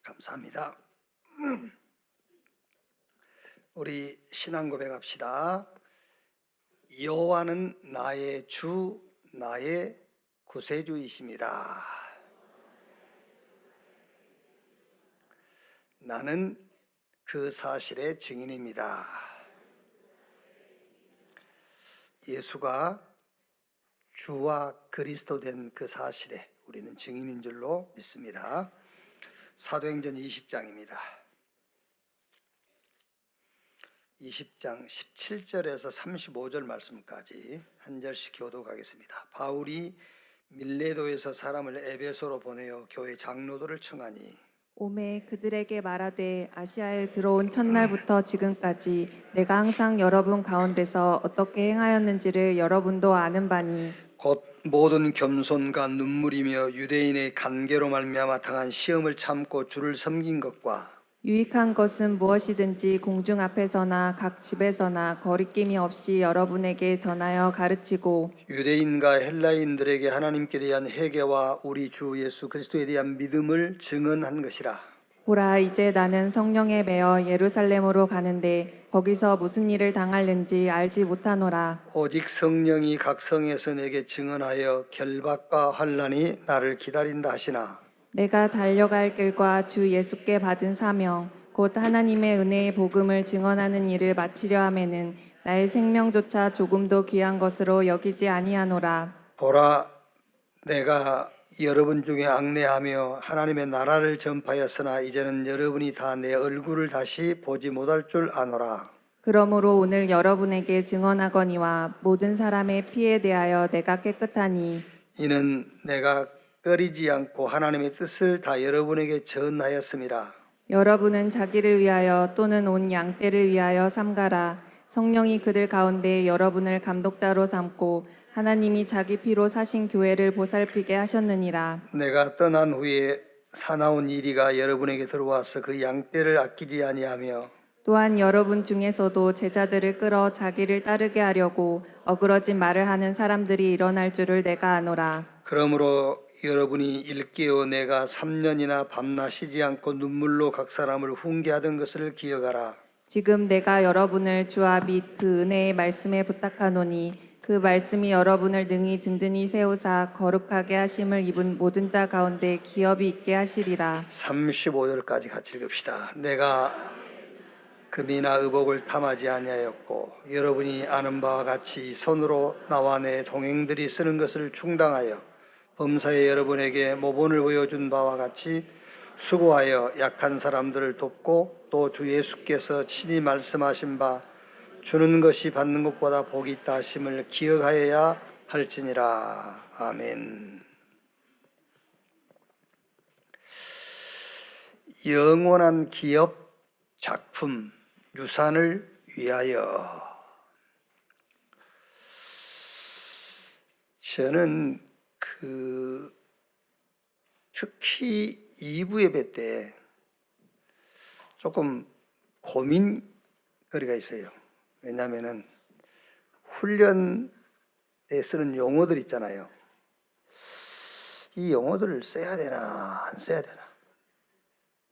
감사합니다. 우리 신앙 고백합시다. 여호와는 나의 주, 나의 구세주이십니다. 나는 그 사실의 증인입니다. 예수가 주와 그리스도 된 그 사실에 우리는 증인인 줄로 믿습니다. 사도행전 20장입니다. 20장 17절에서 35절 말씀까지 한 절씩 교독하겠습니다. 바울이 밀레도에서 사람을 에베소로 보내어 교회 장로들을 청하니 오매 그들에게 말하되 아시아에 들어온 첫날부터 지금까지 내가 항상 여러분 가운데서 어떻게 행하였는지를 여러분도 아는 바니 곧 모든 겸손과 눈물이며 유대인의 간계로 말미암아 당한 시험을 참고 주를 섬긴 것과 유익한 것은 무엇이든지 공중 앞에서나 각 집에서나 거리낌이 없이 여러분에게 전하여 가르치고 유대인과 헬라인들에게 하나님께 대한 회개와 우리 주 예수 그리스도에 대한 믿음을 증언한 것이라. 보라 이제 나는 성령에 매어 예루살렘으로 가는데 거기서 무슨 일을 당할는지 알지 못하노라. 오직 성령이 각 성에서 내게 증언하여 결박과 환난이 나를 기다린다 하시나 내가 달려갈 길과 주 예수께 받은 사명 곧 하나님의 은혜의 복음을 증언하는 일을 마치려 하면은 나의 생명조차 조금도 귀한 것으로 여기지 아니하노라. 보라 내가 여러분 중에 악내하며 하나님의 나라를 전파하였으나 이제는 여러분이 다 내 얼굴을 다시 보지 못할 줄 아노라. 그러므로 오늘 여러분에게 증언하거니와 모든 사람의 피에 대하여 내가 깨끗하니 이는 내가 꺼리지 않고 하나님의 뜻을 다 여러분에게 전하였음이라. 여러분은 자기를 위하여 또는 온 양떼를 위하여 삼가라. 성령이 그들 가운데 여러분을 감독자로 삼고 하나님이 자기 피로 사신 교회를 보살피게 하셨느니라. 내가 떠난 후에 사나운 이리가 여러분에게 들어와서 그 양떼를 아끼지 아니하며 또한 여러분 중에서도 제자들을 끌어 자기를 따르게 하려고 어그러진 말을 하는 사람들이 일어날 줄을 내가 아노라. 그러므로 여러분이 일깨어 내가 3년이나 밤낮 쉬지 않고 눈물로 각 사람을 훈계하던 것을 기억하라. 지금 내가 여러분을 주와 및 그 은혜의 말씀에 부탁하노니 그 말씀이 여러분을 능히 든든히 세우사 거룩하게 하심을 입은 모든 자 가운데 기업이 있게 하시리라. 35절까지 같이 읽읍시다. 내가 금이나 의복을 탐하지 아니하였고 여러분이 아는 바와 같이 손으로 나와 내 동행들이 쓰는 것을 충당하여 범사에 여러분에게 모본을 보여준 바와 같이 수고하여 약한 사람들을 돕고 또 주 예수께서 친히 말씀하신 바 주는 것이 받는 것보다 복이 있다 하심을 기억하여야 할지니라. 아멘. 영원한 기업, 작품, 유산을 위하여. 저는 특히 2부 예배 때 조금 고민거리가 있어요. 왜냐하면은 훈련에 쓰는 용어들 있잖아요. 이 용어들을 써야 되나 안 써야 되나.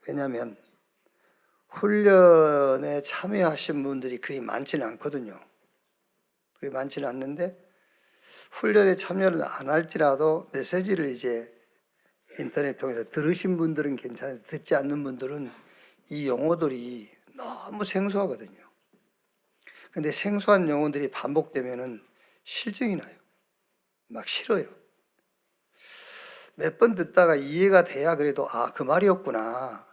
왜냐하면 훈련에 참여하신 분들이 그리 많지는 않거든요. 그리 많지는 않는데 훈련에 참여를 안 할지라도 메시지를 이제 인터넷 통해서 들으신 분들은 괜찮은데 듣지 않는 분들은 이 용어들이 너무 생소하거든요. 근데 생소한 용어들이 반복되면은 실증이 나요. 막 싫어요. 몇 번 듣다가 이해가 돼야 그래도 그 말이었구나.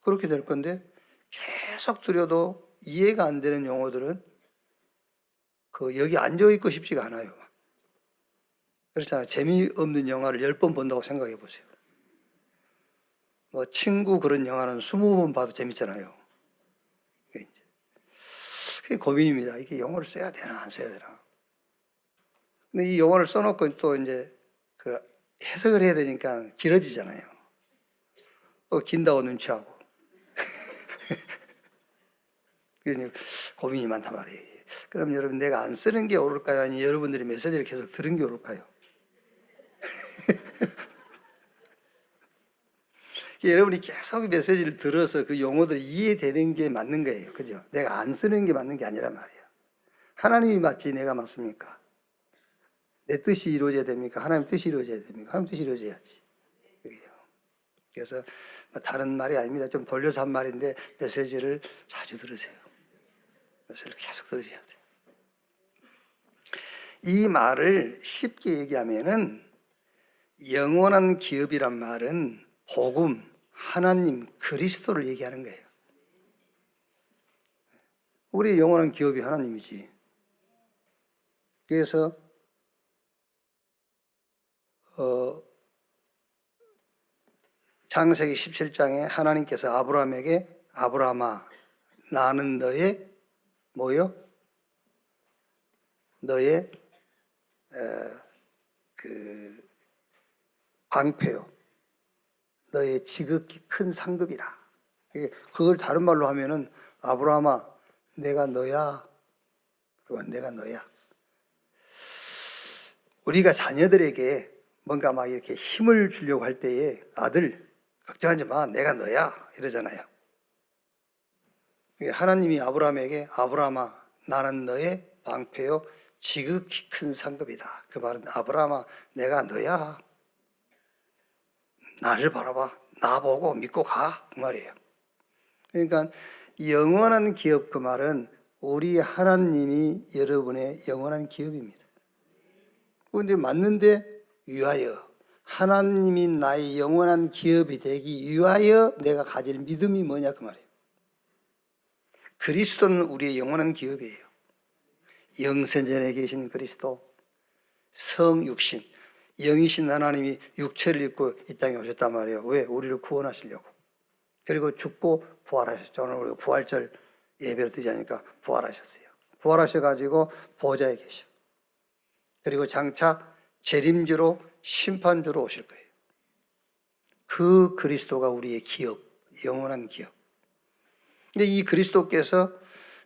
그렇게 될 건데 계속 들여도 이해가 안 되는 용어들은 여기 앉아 있고 싶지가 않아요. 그렇잖아요. 재미없는 영화를 10번 본다고 생각해 보세요. 친구 그런 영화는 20번 봐도 재밌잖아요. 그게 고민입니다. 이게 영어를 써야 되나 안 써야 되나. 근데 이 영어를 써놓고 또 이제 해석을 해야 되니까 길어지잖아요. 또 긴다고 눈치하고. 고민이 많단 말이에요. 그럼 여러분 내가 안 쓰는 게 옳을까요? 아니면 여러분들이 메시지를 계속 들은 게 옳을까요? 여러분이 계속 메시지를 들어서 그 용어들이 이해되는 게 맞는 거예요. 그죠? 내가 안 쓰는 게 맞는 게 아니란 말이에요. 하나님이 맞지 내가 맞습니까? 내 뜻이 이루어져야 됩니까? 하나님 뜻이 이루어져야 됩니까? 하나님 뜻이 이루어져야지. 그게요. 그래서 다른 말이 아닙니다. 좀 돌려서 한 말인데 메시지를 자주 들으세요. 메시지를 계속 들으셔야 돼요. 이 말을 쉽게 얘기하면은 영원한 기업이란 말은 복음, 하나님, 그리스도를 얘기하는 거예요. 우리의 영원한 기업이 하나님이지. 그래서 창세기 17장에 하나님께서 아브라함에게 아브라함아 나는 너의 뭐요? 너의 그 방패요. 너의 지극히 큰 상급이라. 그걸 다른 말로 하면은 아브라함아 내가 너야. 그만 내가 너야. 우리가 자녀들에게 뭔가 막 이렇게 힘을 주려고 할 때에 아들 걱정하지 마 내가 너야 이러잖아요. 하나님이 아브라함에게 아브라함아 나는 너의 방패요 지극히 큰 상급이다. 그 말은 아브라함아 내가 너야. 나를 바라봐. 나보고 믿고 가. 그 말이에요. 그러니까 영원한 기업 그 말은 우리 하나님이 여러분의 영원한 기업입니다. 그런데 맞는데 위하여 하나님이 나의 영원한 기업이 되기 위하여 내가 가질 믿음이 뭐냐 그 말이에요. 그리스도는 우리의 영원한 기업이에요. 영생전에 계신 그리스도, 성육신, 영이신 하나님이 육체를 입고 이 땅에 오셨단 말이에요. 왜? 우리를 구원하시려고. 그리고 죽고 부활하셨죠. 오늘 우리가 부활절 예배를 드리지 않으니까 부활하셨어요. 부활하셔가지고 보좌에 계셔. 그리고 장차 재림주로 심판주로 오실 거예요. 그 그리스도가 우리의 기업, 영원한 기업. 근데 이 그리스도께서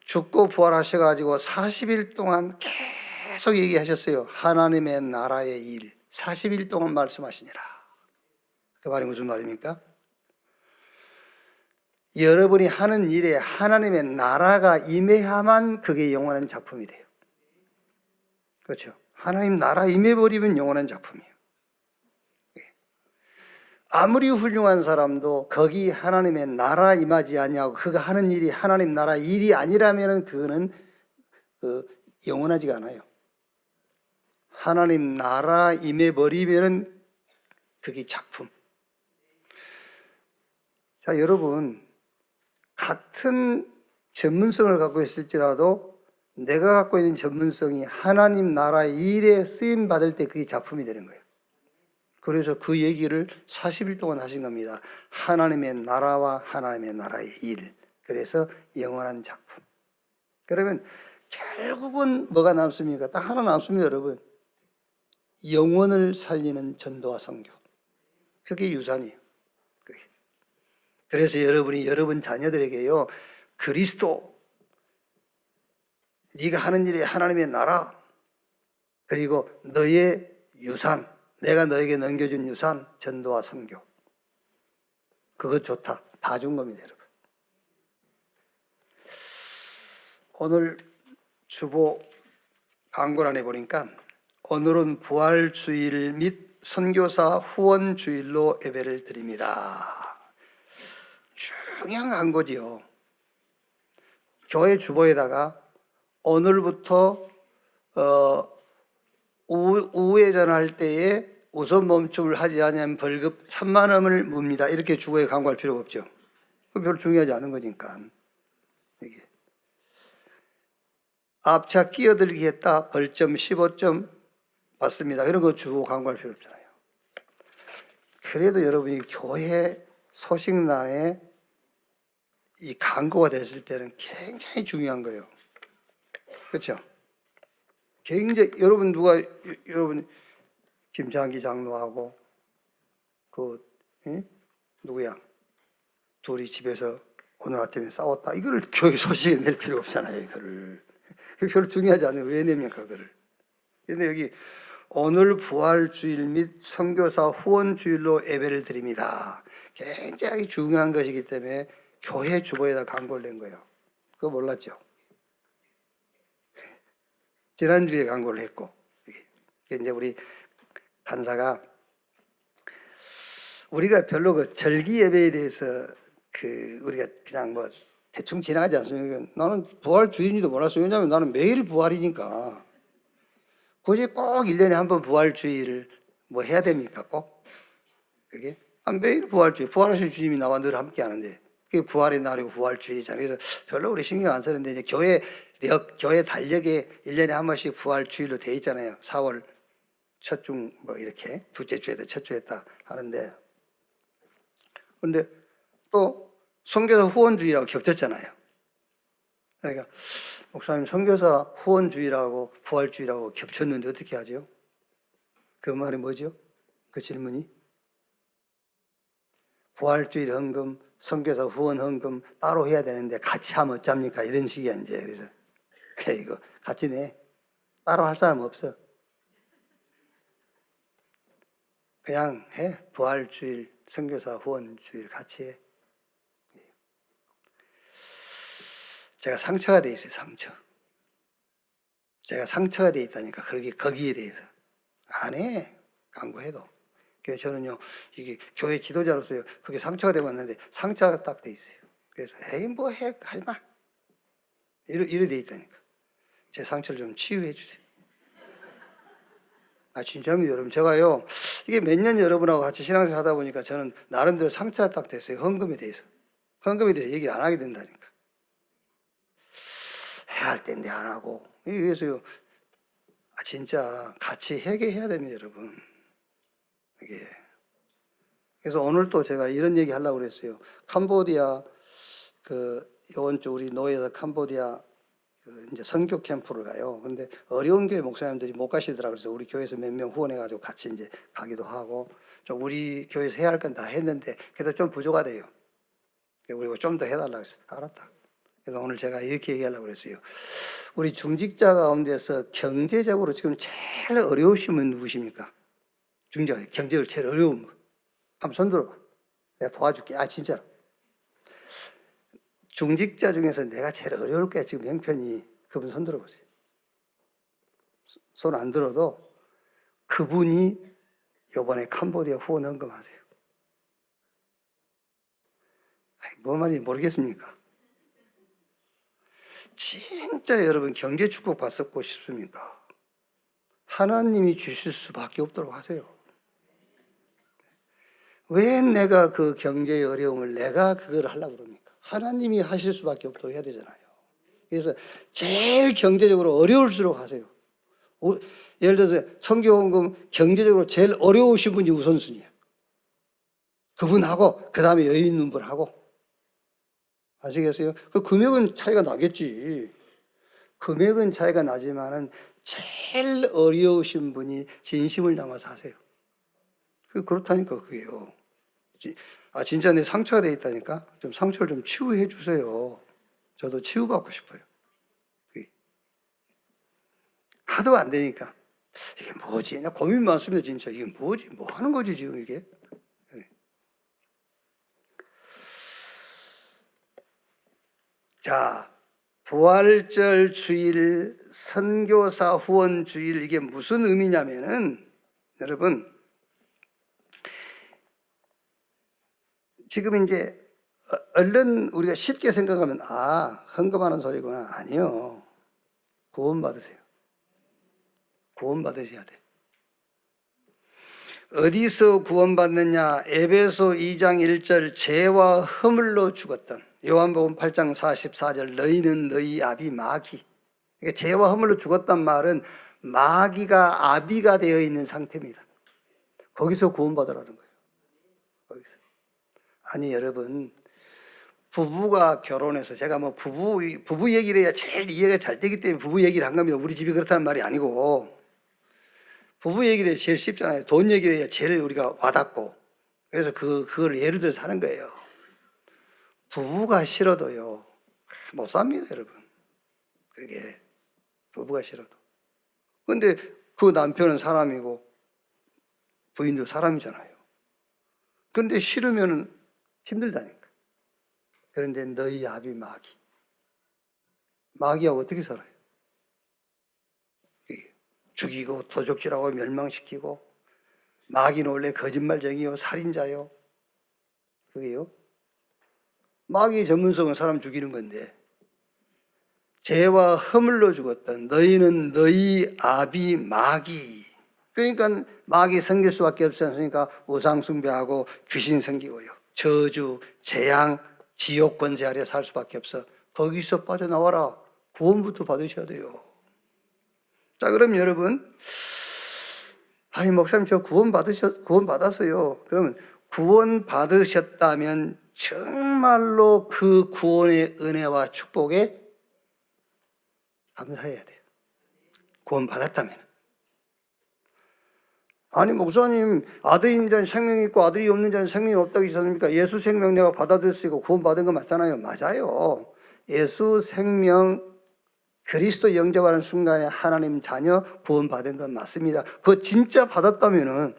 죽고 부활하셔가지고 40일 동안 계속 얘기하셨어요. 하나님의 나라의 일. 40일 동안 말씀하시니라. 그 말이 무슨 말입니까? 여러분이 하는 일에 하나님의 나라가 임해야만 그게 영원한 작품이 돼요. 그렇죠? 하나님 나라 임해버리면 영원한 작품이에요. 아무리 훌륭한 사람도 거기 하나님의 나라 임하지 아니하고 그가 하는 일이 하나님 나라 일이 아니라면 그거는 영원하지가 않아요. 하나님 나라 임해버리면 그게 작품. 자, 여러분 같은 전문성을 갖고 있을지라도 내가 갖고 있는 전문성이 하나님 나라 일에 쓰임 받을 때 그게 작품이 되는 거예요. 그래서 그 얘기를 40일 동안 하신 겁니다. 하나님의 나라와 하나님의 나라의 일. 그래서 영원한 작품. 그러면 결국은 뭐가 남습니까? 딱 하나 남습니다, 여러분. 영혼을 살리는 전도와 선교. 그게 유산이에요. 그래서 여러분이 여러분 자녀들에게요, 그리스도, 네가 하는 일이 하나님의 나라, 그리고 너의 유산, 내가 너에게 넘겨준 유산, 전도와 선교. 그것 좋다. 다 준 겁니다, 여러분. 오늘 주보 광고란에 보니까 오늘은 부활주일 및 선교사 후원주일로 예배를 드립니다. 중요한 광고지요. 교회 주보에다가 오늘부터 우회전할 때에 우선 멈춤을 하지 않으면 벌금 3만 원을 묻니다. 이렇게 주보에 광고할 필요가 없죠. 별로 중요하지 않은 거니까. 이게. 앞차 끼어들기 했다. 벌점 15점 받습니다. 이런 거 주보 광고할 필요 없잖아요. 그래도 여러분이 교회 소식란에 이 광고가 됐을 때는 굉장히 중요한 거예요. 그렇죠? 굉장히 여러분 김창기 장로하고 누구야? 둘이 집에서 오늘 아침에 싸웠다. 이걸 교회 소식에 낼 필요 없잖아요. 이거를. 그게 별로 중요하지 않아요. 왜 냅니까, 그거를? 근데 여기 오늘 부활주일 및 선교사 후원주일로 예배를 드립니다. 굉장히 중요한 것이기 때문에 교회 주보에다 광고를 낸 거예요. 그거 몰랐죠? 지난주에 광고를 했고, 이게 이제 우리 간사가 우리가 별로 그 절기 예배에 대해서 우리가 그냥 뭐 대충 지나가지 않습니까? 나는 부활주일인지도 몰랐어요. 왜냐하면 나는 매일 부활이니까. 굳이 꼭 1년에 한 번 부활주일을 뭐 해야 됩니까? 꼭? 그게? 매일 부활주일, 부활하신 주님이 나와 늘 함께 하는데, 그게 부활의 날이고 부활주일이잖아요. 그래서 별로 우리 신경 안 쓰는데, 이제 교회 달력에 1년에 한 번씩 부활주일로 돼 있잖아요. 4월 첫 주, 뭐 이렇게, 둘째 주에다 첫 주에다 하는데, 근데 또 선교사 후원주의라고 겹쳤잖아요. 그러니까 목사님 선교사 후원주의라고 부활주의라고 겹쳤는데 어떻게 하죠? 그 말이 뭐죠? 그 질문이? 부활주일 헌금, 선교사 후원 헌금 따로 해야 되는데 같이 하면 어쩝니까? 이런 식이야 이제. 그래서 그래 이거 같이 내. 따로 할 사람 없어. 그냥 해. 부활주일, 선교사 후원주일 같이 해. 제가 상처가 돼 있어요. 상처. 제가 상처가 돼 있다니까. 거기에 대해서 안 해. 강구해도. 그래서 저는요, 이게 교회 지도자로서요, 그게 상처가 되고 왔는데 상처가 딱 돼 있어요. 그래서 에이 뭐 해, 할마 이래 돼 있다니까. 제 상처를 좀 치유해 주세요. 진짜입니다, 여러분. 제가요, 이게 몇 년 여러분하고 같이 신앙생활 하다 보니까 저는 나름대로 상처가 딱 됐어요. 헌금에 대해서. 헌금에 대해서 얘기를 안 하게 된다니까. 해야 할 때인데 안 하고. 그래서요, 진짜 같이 회개해야 됩니다, 여러분. 이게. 그래서 오늘 또 제가 이런 얘기 하려고 그랬어요. 캄보디아, 요번 주 우리 노예에서 캄보디아 이제 선교 캠프를 가요. 근데 어려운 교회 목사님들이 못 가시더라고요. 그래서 우리 교회에서 몇 명 후원해가지고 같이 이제 가기도 하고, 좀 우리 교회에서 해야 할 건 다 했는데, 그래도 좀 부족하대요. 우리가 좀 더 해달라고 했어요. 알았다. 그래서 오늘 제가 이렇게 얘기하려고 그랬어요. 우리 중직자 가운데서 경제적으로 지금 제일 어려우신 분 누구십니까? 중직자, 경제적으로 제일 어려운 분. 한번 손 들어봐. 내가 도와줄게. 진짜로. 중직자 중에서 내가 제일 어려울 거야. 지금 형편이. 그분 손 들어보세요. 손 안 들어도 그분이 이번에 캄보디아 후원 헌금하세요. 뭔 말인지 모르겠습니까? 진짜 여러분 경제 축복 받고 싶습니까? 하나님이 주실 수밖에 없도록 하세요. 왜 내가 그 경제의 어려움을 내가 그걸 하려고 그럽니까? 하나님이 하실 수밖에 없도록 해야 되잖아요. 그래서 제일 경제적으로 어려울수록 하세요. 예를 들어서 선교헌금 경제적으로 제일 어려우신 분이 우선순위야. 그분하고 그 다음에 여유 있는 분하고. 아시겠어요? 그 금액은 차이가 나겠지. 금액은 차이가 나지만은 제일 어려우신 분이 진심을 담아서 하세요. 그렇다니까 그게요. 진짜 내 상처가 돼 있다니까? 좀 상처를 좀 치유해 주세요. 저도 치유받고 싶어요. 하도 안 되니까. 이게 뭐지? 나 고민 많습니다, 진짜. 이게 뭐지? 뭐 하는 거지, 지금 이게? 그래. 자, 부활절 주일, 선교사 후원 주일, 이게 무슨 의미냐면은, 여러분, 지금 이제 얼른 우리가 쉽게 생각하면 헌금하는 소리구나. 아니요. 구원받으세요. 구원받으셔야 돼. 어디서 구원받느냐? 에베소 2장 1절 죄와 허물로 죽었던 요한복음 8장 44절 너희는 너희 아비 마귀. 그러니까 죄와 허물로 죽었단 말은 마귀가 아비가 되어 있는 상태입니다. 거기서 구원받으라는 거예요. 거기서. 아니 여러분, 부부가 결혼해서 제가 뭐 부부 얘기를 해야 제일 이해가 잘 되기 때문에 부부 얘기를 한 겁니다. 우리 집이 그렇다는 말이 아니고, 부부 얘기를 해야 제일 쉽잖아요. 돈 얘기를 해야 제일 우리가 와닿고. 그래서 그걸 예를 들어서 하는 거예요. 부부가 싫어도요 못 삽니다, 여러분. 그게 부부가 싫어도. 근데 그 남편은 사람이고 부인도 사람이잖아요. 근데 싫으면 힘들다니까. 그런데 너희 아비 마귀하고 어떻게 살아요? 죽이고 도적질하고 멸망시키고, 마귀는 원래 거짓말쟁이요 살인자요. 그게요. 마귀의 전문성은 사람 죽이는 건데, 죄와 허물로 죽었던 너희는 너희 아비 마귀. 그러니까 마귀 생길 수밖에 없지 않습니까? 우상 숭배하고 귀신 생기고요, 저주, 재앙, 지옥 권세 아래 살 수밖에 없어. 거기서 빠져나와라. 구원부터 받으셔야 돼요. 자, 그럼 여러분, 아니 목사님 저 구원 받았어요. 그러면 구원 받으셨다면 정말로 그 구원의 은혜와 축복에 감사해야 돼요. 구원 받았다면. 아니 목사님, 아들이 있는 자는 생명이 있고 아들이 없는 자는 생명이 없다고 하셨습니까? 예수 생명 내가 받아들였으니까 구원 받은 거 맞잖아요. 맞아요. 예수 생명 그리스도 영접하는 순간에 하나님 자녀 구원받은 건 맞습니다. 그거 진짜 받았다면은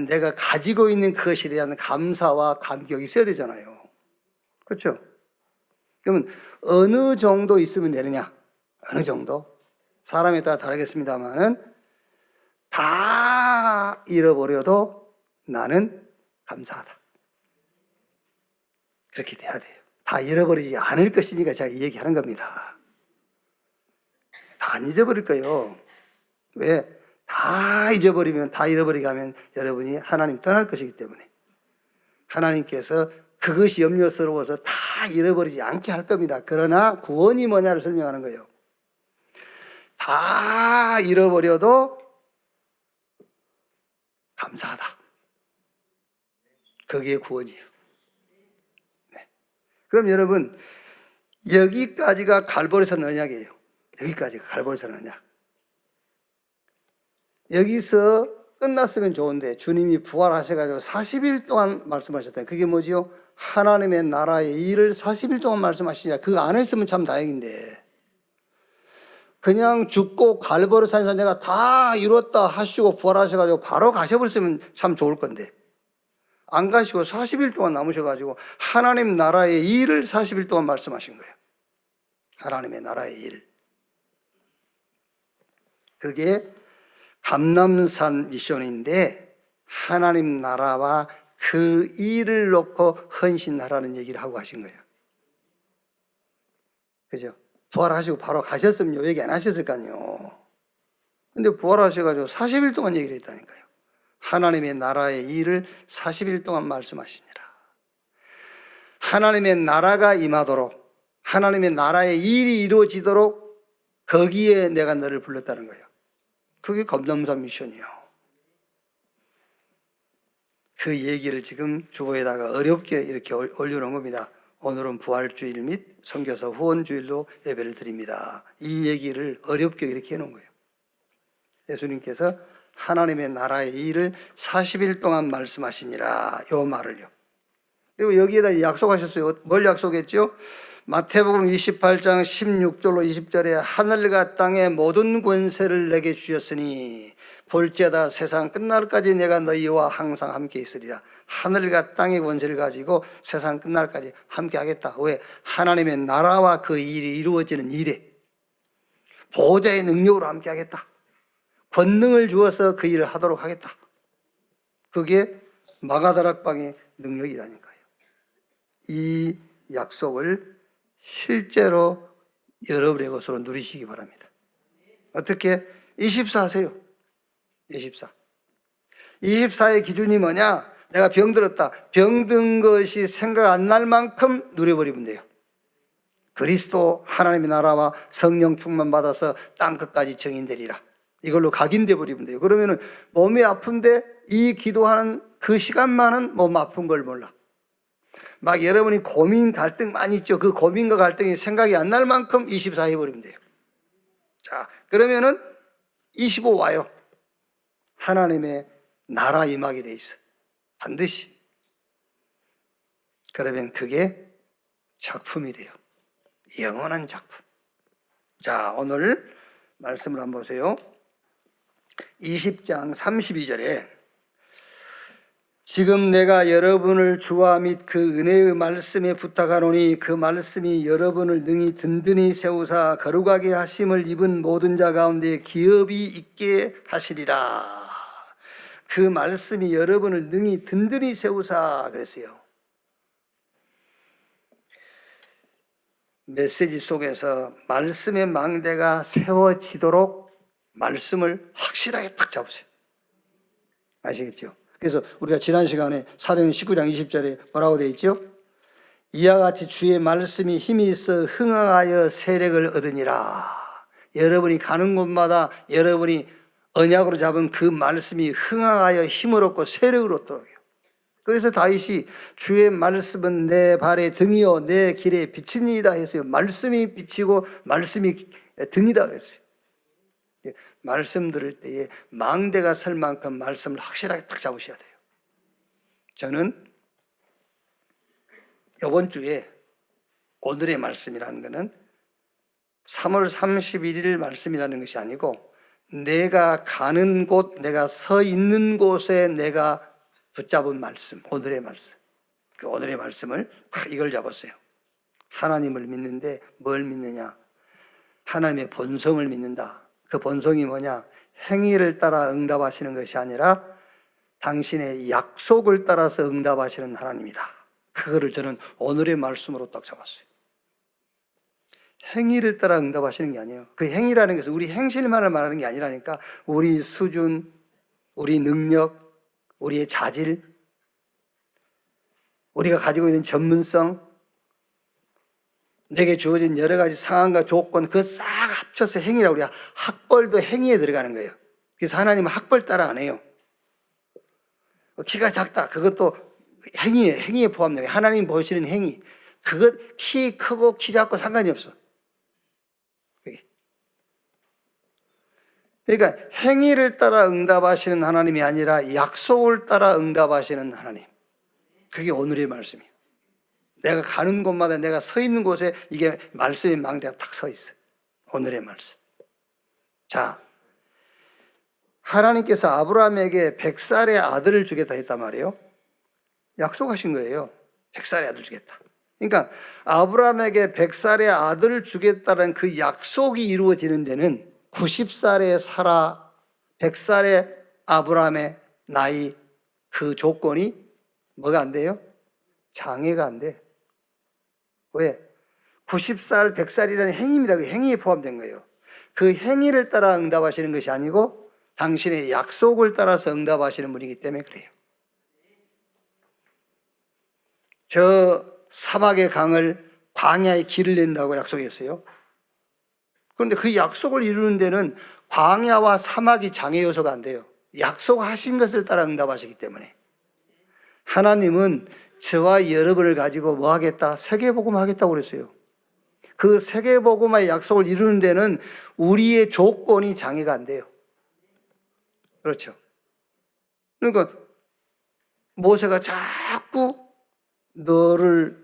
내가 가지고 있는 그것에 대한 감사와 감격이 있어야 되잖아요. 그렇죠? 그러면 어느 정도 있으면 되느냐? 어느 정도? 사람에 따라 다르겠습니다만은 다 잃어버려도 나는 감사하다. 그렇게 돼야 돼요. 다 잃어버리지 않을 것이니까 제가 이 얘기하는 겁니다. 다 안 잊어버릴 거예요. 왜? 다 잊어버리면, 다 잃어버리게 하면 여러분이 하나님 떠날 것이기 때문에 하나님께서 그것이 염려스러워서 다 잃어버리지 않게 할 겁니다. 그러나 구원이 뭐냐를 설명하는 거예요. 다 잃어버려도 감사하다. 그게 구원이에요. 네. 그럼 여러분, 여기까지가 갈보리산 언약이에요. 여기까지가 갈보리산 언약. 여기서 끝났으면 좋은데 주님이 부활하셔가지고 40일 동안 말씀하셨다. 그게 뭐지요? 하나님의 나라의 일을 40일 동안 말씀하시냐. 그거 안 했으면 참 다행인데, 그냥 죽고 갈보리산에서 내가 다 이뤘다 하시고 부활하셔가지고 바로 가셔버렸으면 참 좋을 건데, 안 가시고 40일 동안 남으셔가지고 하나님 나라의 일을 40일 동안 말씀하신 거예요. 하나님의 나라의 일. 그게 감람산 미션인데 하나님 나라와 그 일을 놓고 헌신하라는 얘기를 하고 하신 거예요. 그죠? 부활하시고 바로 가셨으면 요 얘기 안 하셨을 거 아니에요. 근데 부활하셔가지고 40일 동안 얘기를 했다니까요. 하나님의 나라의 일을 40일 동안 말씀하시니라. 하나님의 나라가 임하도록, 하나님의 나라의 일이 이루어지도록 거기에 내가 너를 불렀다는 거예요. 그게 감람산 미션이요. 그 얘기를 지금 주보에다가 어렵게 이렇게 올려놓은 겁니다. 오늘은 부활주일 및 선교사 후원주일로 예배를 드립니다. 이 얘기를 어렵게 이렇게 해놓은 거예요. 예수님께서 하나님의 나라의 일을 40일 동안 말씀하시니라, 요 말을요. 그리고 여기에다 약속하셨어요. 뭘 약속했죠? 마태복음 28장 16절로 20절에 하늘과 땅의 모든 권세를 내게 주셨으니 볼지어다 세상 끝날까지 내가 너희와 항상 함께 있으리라. 하늘과 땅의 권세를 가지고 세상 끝날까지 함께 하겠다. 왜? 하나님의 나라와 그 일이 이루어지는 일에 보호자의 능력으로 함께 하겠다. 권능을 주어서 그 일을 하도록 하겠다. 그게 마가다락방의 능력이라니까요. 이 약속을 실제로 여러분의 것으로 누리시기 바랍니다. 어떻게? 24 하세요. 24. 24의 기준이 뭐냐? 내가 병들었다. 병든 것이 생각 안 날 만큼 누려버리면 돼요. 그리스도 하나님의 나라와 성령 충만 받아서 땅끝까지 증인되리라. 이걸로 각인돼 버리면 돼요. 그러면은 몸이 아픈데 이 기도하는 그 시간만은 몸 아픈 걸 몰라. 막 여러분이 고민, 갈등 많이 있죠. 그 고민과 갈등이 생각이 안 날 만큼 24 해버리면 돼요. 자, 그러면은 25 와요. 하나님의 나라 임하게 돼 있어. 반드시. 그러면 그게 작품이 돼요. 영원한 작품. 자, 오늘 말씀을 한번 보세요. 20장 32절에 지금 내가 여러분을 주와 및 그 은혜의 말씀에 부탁하노니 그 말씀이 여러분을 능히 든든히 세우사 거룩하게 하심을 입은 모든 자 가운데 기업이 있게 하시리라. 그 말씀이 여러분을 능히 든든히 세우사 그랬어요. 메시지 속에서 말씀의 망대가 세워지도록 말씀을 확실하게 딱 잡으세요. 아시겠죠? 그래서 우리가 지난 시간에 사도행전 19장 20절에 뭐라고 되어 있죠? 이와 같이 주의 말씀이 힘이 있어 흥황하여 세력을 얻으니라. 여러분이 가는 곳마다 여러분이 언약으로 잡은 그 말씀이 흥황하여 힘을 얻고 세력을 얻도록 해요. 그래서 다윗이 주의 말씀은 내 발의 등이요 내 길에 빛이니이다 했어요. 말씀이 빛이고 말씀이 등이다 그랬어요. 말씀 들을 때에 망대가 설 만큼 말씀을 확실하게 딱 잡으셔야 돼요. 저는 이번 주에 오늘의 말씀이라는 것은 3월 31일 말씀이라는 것이 아니고 내가 가는 곳, 내가 서 있는 곳에 내가 붙잡은 말씀, 오늘의 말씀. 그 오늘의 말씀을 딱 이걸 잡았어요. 하나님을 믿는데 뭘 믿느냐? 하나님의 본성을 믿는다. 그 본성이 뭐냐? 행위를 따라 응답하시는 것이 아니라 당신의 약속을 따라서 응답하시는 하나님이다. 그거를 저는 오늘의 말씀으로 딱 잡았어요. 행위를 따라 응답하시는 게 아니에요. 그 행위라는 것은 우리 행실만을 말하는 게 아니라니까 우리 수준, 우리 능력, 우리의 자질, 우리가 가지고 있는 전문성, 내게 주어진 여러 가지 상황과 조건, 그거 싹 합쳐서 행위라고 우리가 학벌도 행위에 들어가는 거예요. 그래서 하나님은 학벌 따라 안 해요. 키가 작다. 그것도 행위에 포함돼요. 하나님 보시는 행위. 그것 키 크고 키 작고 상관이 없어. 그러니까 행위를 따라 응답하시는 하나님이 아니라 약속을 따라 응답하시는 하나님. 그게 오늘의 말씀이에요. 내가 가는 곳마다 내가 서 있는 곳에 이게 말씀의 망대가 딱 서 있어요. 오늘의 말씀. 자, 하나님께서 아브라함에게 100살의 아들을 주겠다 했단 말이에요. 약속하신 거예요. 100살의 아들 주겠다. 그러니까 아브라함에게 100살의 아들을 주겠다는 그 약속이 이루어지는 데는 90살의 사라, 100살의 아브라함의 나이 그 조건이 뭐가 안 돼요? 장애가 안 돼. 왜? 90살, 100살이라는 행위입니다. 그 행위에 포함된 거예요. 그 행위를 따라 응답하시는 것이 아니고 당신의 약속을 따라서 응답하시는 분이기 때문에 그래요. 저 사막의 강을 광야의 길을 낸다고 약속했어요. 그런데 그 약속을 이루는 데는 광야와 사막이 장애 요소가 안 돼요. 약속하신 것을 따라 응답하시기 때문에. 하나님은 저와 여러분을 가지고 뭐 하겠다? 세계복음 하겠다고 그랬어요. 그 세계복음의 약속을 이루는 데는 우리의 조건이 장애가 안 돼요. 그렇죠. 그러니까 모세가 자꾸 너를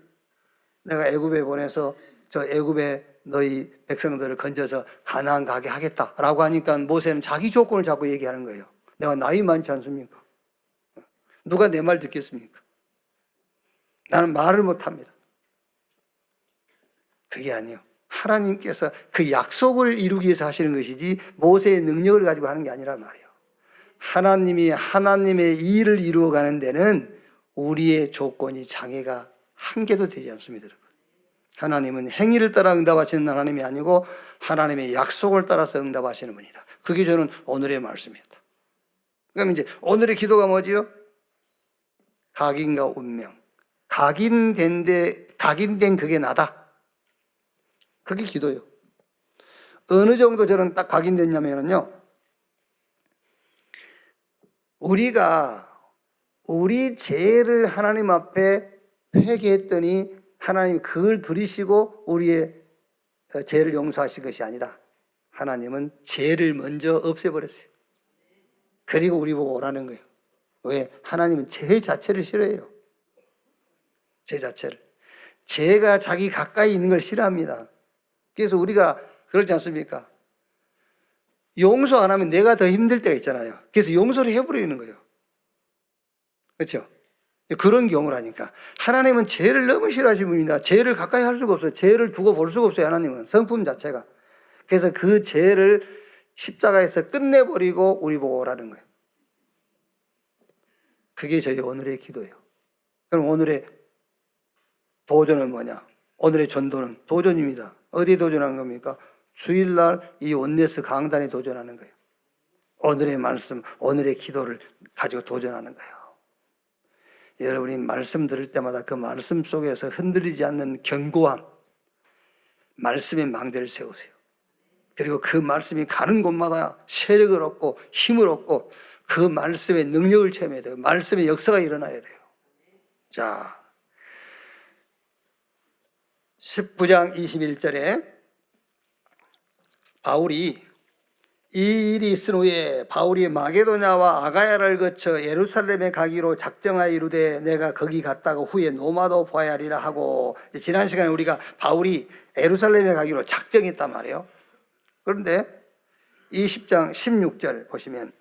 내가 애굽에 보내서 저 애굽에 너희 백성들을 건져서 가나안 가게 하겠다라고 하니까 모세는 자기 조건을 자꾸 얘기하는 거예요. 내가 나이 많지 않습니까? 누가 내 말 듣겠습니까? 나는 말을 못합니다. 그게 아니에요. 하나님께서 그 약속을 이루기 위해서 하시는 것이지 모세의 능력을 가지고 하는 게 아니란 말이에요. 하나님이 하나님의 일을 이루어가는 데는 우리의 조건이 장애가 한 개도 되지 않습니다. 여러분. 하나님은 행위를 따라 응답하시는 하나님이 아니고 하나님의 약속을 따라서 응답하시는 분이다. 그게 저는 오늘의 말씀이었다. 그럼 이제 오늘의 기도가 뭐지요? 각인과 운명. 각인된 그게 나다. 그게 기도요. 어느 정도 저는 딱 각인됐냐면요. 우리가 우리 죄를 하나님 앞에 회개했더니 하나님이 그걸 들으시고 우리의 죄를 용서하신 것이 아니다. 하나님은 죄를 먼저 없애버렸어요. 그리고 우리 보고 오라는 거예요. 왜? 하나님은 죄 자체를 싫어해요. 죄 자체를. 죄가 자기 가까이 있는 걸 싫어합니다. 그래서 우리가 그러지 않습니까? 용서 안 하면 내가 더 힘들 때가 있잖아요. 그래서 용서를 해버리는 거예요. 그렇죠? 그런 경우라니까. 하나님은 죄를 너무 싫어하시는 분이다. 죄를 가까이 할 수가 없어요. 죄를 두고 볼 수가 없어요. 하나님은 성품 자체가. 그래서 그 죄를 십자가에서 끝내버리고 우리 보고 오라는 거예요. 그게 저희 오늘의 기도예요. 그럼 오늘의 도전은 뭐냐? 오늘의 전도는 도전입니다. 어디에 도전하는 겁니까? 주일날 이 원네스 강단에 도전하는 거예요. 오늘의 말씀, 오늘의 기도를 가지고 도전하는 거예요. 여러분이 말씀 들을 때마다 그 말씀 속에서 흔들리지 않는 견고한 말씀의 망대를 세우세요. 그리고 그 말씀이 가는 곳마다 세력을 얻고 힘을 얻고 그 말씀의 능력을 체험해야 돼요. 말씀의 역사가 일어나야 돼요. 자, 19장 21절에 바울이 이 일이 있은 후에 바울이 마게도냐와 아가야를 거쳐 예루살렘에 가기로 작정하여 이르되 내가 거기 갔다가 후에 노마도 보아야 하리라 하고, 지난 시간에 우리가 바울이 예루살렘에 가기로 작정했단 말이에요. 그런데 20장 16절 보시면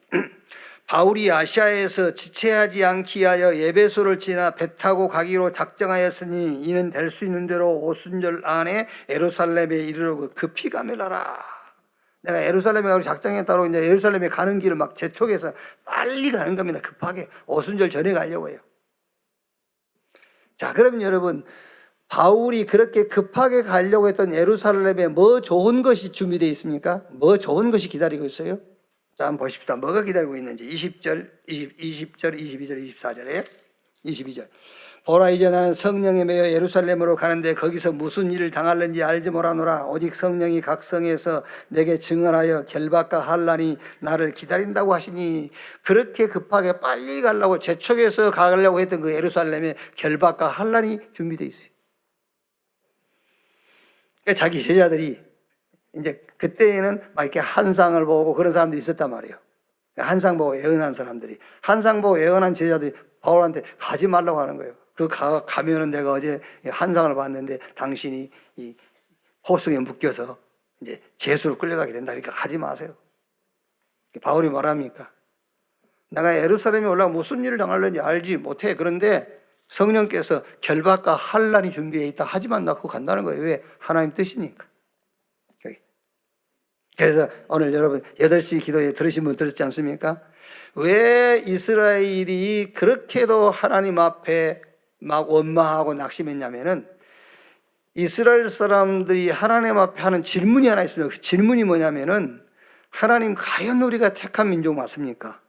바울이 아시아에서 지체하지 않기 위하여 에베소를 지나 배 타고 가기로 작정하였으니 이는 될 수 있는 대로 오순절 안에 예루살렘에 이르러 급히 가밀라라. 내가 예루살렘에 가기로 작정했다고 이제 예루살렘에 가는 길을 막 재촉해서 빨리 가는 겁니다. 급하게 오순절 전에 가려고 해요. 자, 그럼 여러분, 바울이 그렇게 급하게 가려고 했던 예루살렘에 뭐 좋은 것이 준비되어 있습니까? 뭐 좋은 것이 기다리고 있어요? 자, 한번 보십시다. 뭐가 기다리고 있는지. 20절, 22절, 24절에 22절. 보라, 이제 나는 성령에 매여 예루살렘으로 가는데 거기서 무슨 일을 당할는지 알지 못하노라. 오직 성령이 각 성에서 내게 증언하여 결박과 환난이 나를 기다린다고 하시니, 그렇게 급하게 빨리 가려고 재촉해서 가려고 했던 그 예루살렘에 결박과 환난이 준비되어 있어요. 그러니까 자기 제자들이 이제 그때에는 막 이렇게 한상을 보고 그런 사람들이 있었단 말이에요. 한상 보고 예언한 사람들이, 한상 보고 예언한 제자들이 바울한테 가지 말라고 하는 거예요. 가면은 내가 어제 한상을 봤는데 당신이 이 호수에 묶여서 이제 죄수로 끌려가게 된다. 그러니까 가지 마세요. 바울이 뭐랍니까? 내가 예루살렘에 올라가 무슨 일을 당하려는지 알지 못해. 그런데 성령께서 결박과 환난이 준비되어 있다. 하지만 나 그거 간다는 거예요. 왜? 하나님 뜻이니까. 그래서 오늘 여러분 8시 기도에 들으신 분 들었지 않습니까? 왜 이스라엘이 그렇게도 하나님 앞에 막 원망하고 낙심했냐면은, 이스라엘 사람들이 하나님 앞에 하는 질문이 하나 있습니다. 그 질문이 뭐냐면은, 하나님, 과연 우리가 택한 민족 맞습니까?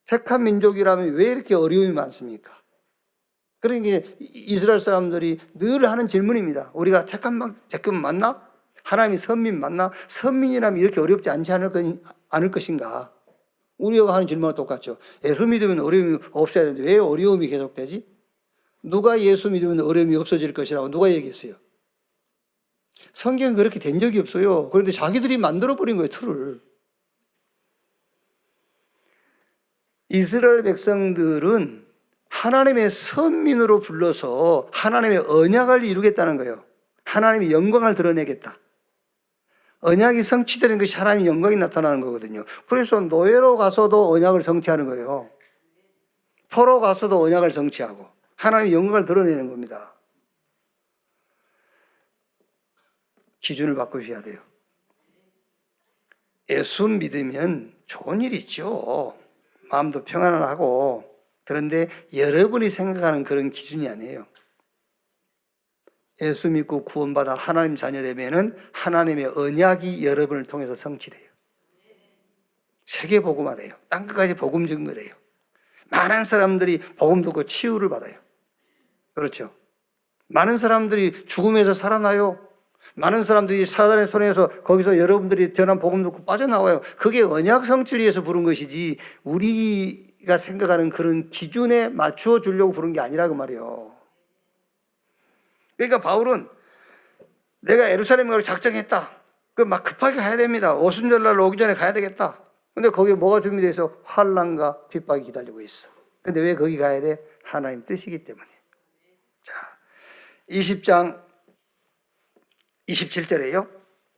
택한 민족이라면 왜 이렇게 어려움이 많습니까? 그러니까 이스라엘 사람들이 늘 하는 질문입니다. 우리가 택한 백성 맞나? 하나님이 선민 맞나? 선민이라면 이렇게 어렵지 않지 않을 것인가? 우리가 하는 질문과 똑같죠. 예수 믿으면 어려움이 없어야 되는데 왜 어려움이 계속되지? 누가 예수 믿으면 어려움이 없어질 것이라고 누가 얘기했어요? 성경은 그렇게 된 적이 없어요. 그런데 자기들이 만들어버린 거예요, 틀을. 이스라엘 백성들은 하나님의 선민으로 불러서 하나님의 언약을 이루겠다는 거예요. 하나님의 영광을 드러내겠다. 언약이 성취되는 것이 하나님의 영광이 나타나는 거거든요. 그래서 노예로 가서도 언약을 성취하는 거예요. 포로 가서도 언약을 성취하고 하나님의 영광을 드러내는 겁니다. 기준을 바꾸셔야 돼요. 예수 믿으면 좋은 일 있죠. 마음도 평안하고. 그런데 여러분이 생각하는 그런 기준이 아니에요. 예수 믿고 구원받아 하나님 자녀 되면은 하나님의 언약이 여러분을 통해서 성취돼요. 세계 복음화돼요. 땅끝까지 복음 증거돼요. 많은 사람들이 복음 듣고 치유를 받아요. 그렇죠. 많은 사람들이 죽음에서 살아나요. 많은 사람들이 사단의 손에서 거기서 여러분들이 전한 복음 듣고 빠져나와요. 그게 언약 성취를 위해서 부른 것이지 우리가 생각하는 그런 기준에 맞추어 주려고 부른 게 아니라고 말이에요. 그러니까 바울은 내가 예루살렘에 가기로 작정했다. 그 막 급하게 가야 됩니다. 오순절날 오기 전에 가야 되겠다. 근데 거기에 뭐가 준비되어 있어? 환난과 핍박이 기다리고 있어. 근데 왜 거기 가야 돼? 하나님 뜻이기 때문에. 자, 20장 27절에요.